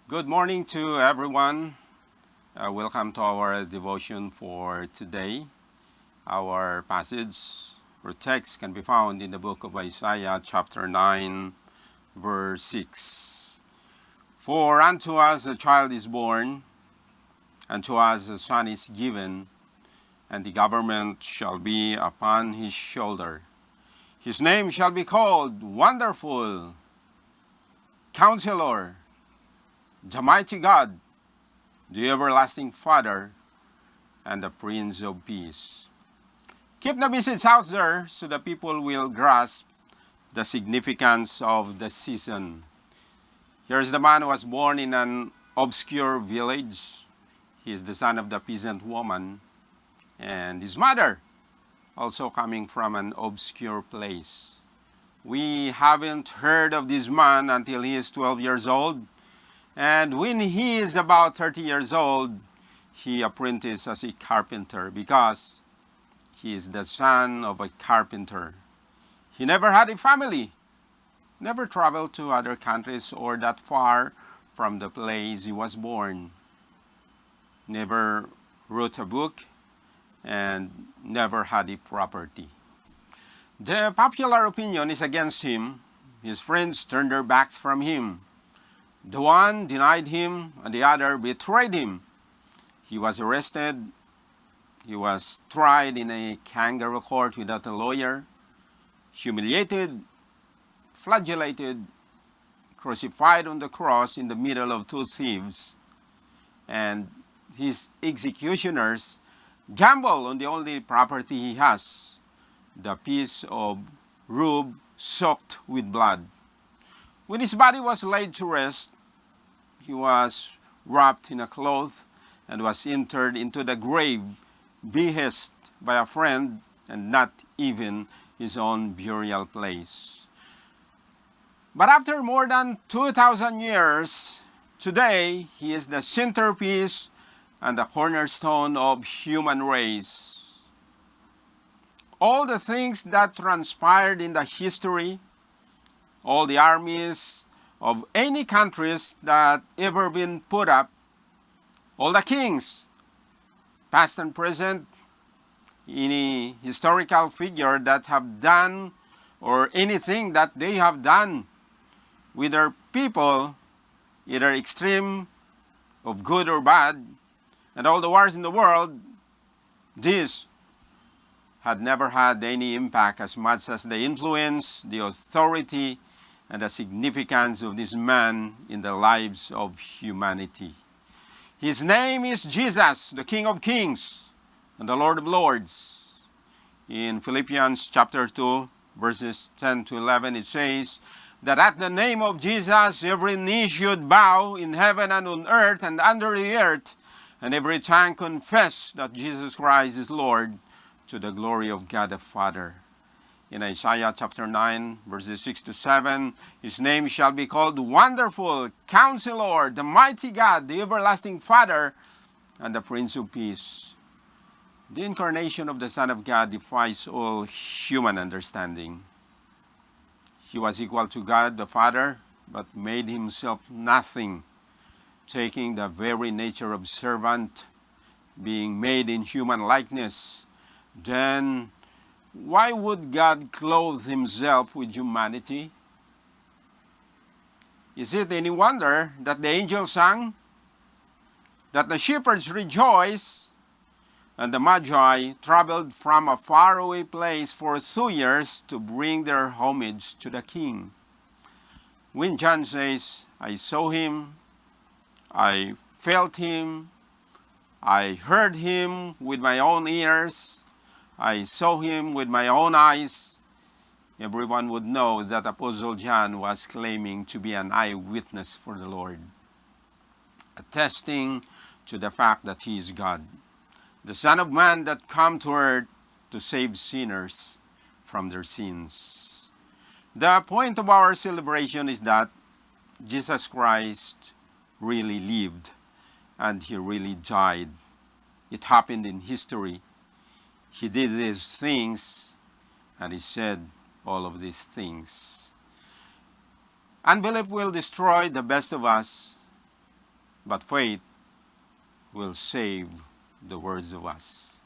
Good morning to everyone. Welcome to our devotion for today. Our passage or text can be found in the book of Isaiah, chapter 9, verse 6. For unto us a child is born, and to us a son is given, and the government shall be upon his shoulder. His name shall be called Wonderful, Counselor, the Mighty God, the Everlasting Father, and the Prince of Peace. Keep the message out there so the people will grasp the significance of the season. Here's the man who was born in an obscure village. He is the son of the peasant woman, and his mother also coming from an obscure place. We haven't heard of this man until he is 12 years old, and when he is about 30 years old, he apprenticed as a carpenter because he is the son of a carpenter. He never had a family, never traveled to other countries or that far from the place he was born, never wrote a book, and never had a property. The popular opinion is against him. His friends turned their backs from him. The one denied him, and the other betrayed him. He was arrested. He was tried in a kangaroo court without a lawyer, humiliated, flagellated, crucified on the cross in the middle of two thieves, and his executioners gamble on the only property he has, the piece of robe soaked with blood. When his body was laid to rest, he was wrapped in a cloth and was entered into the grave, behest by a friend and not even his own burial place. But after more than 2,000 years, today he is the centerpiece and the cornerstone of human race. All the things that transpired in the history, all the armies of any countries that ever been put up, all the kings, past and present, any historical figure that have done or anything that they have done with their people, either extreme of good or bad, and all the wars in the world, this had never had any impact as much as the influence, the authority, and the significance of this man in the lives of humanity. His name is Jesus, the King of Kings and the Lord of Lords. In Philippians chapter 2, verses 10 to 11, it says that at the name of Jesus, every knee should bow in heaven and on earth and under the earth, and every tongue confess that Jesus Christ is Lord, to the glory of God the Father. In Isaiah chapter 9, verses 6 to 7, his name shall be called Wonderful, Counselor, the Mighty God, the Everlasting Father, and the Prince of Peace. The incarnation of the Son of God defies all human understanding. He was equal to God the Father, but made himself nothing, taking the very nature of servant, being made in human likeness. Then why would God clothe himself with humanity? Is it any wonder that the angels sang, that the shepherds rejoiced, and the Magi traveled from a faraway place for 2 years to bring their homage to the King? When John says, I saw him, I felt him, I heard him with my own ears, I saw him with my own eyes, everyone would know that Apostle John was claiming to be an eyewitness for the Lord, attesting to the fact that he is God, the Son of Man that come to earth to save sinners from their sins. The point of our celebration is that Jesus Christ really lived and he really died. It happened in history. He did these things and he said all of these things. Unbelief will destroy the best of us. but faith will save the worst of us.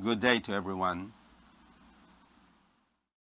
Good day to everyone.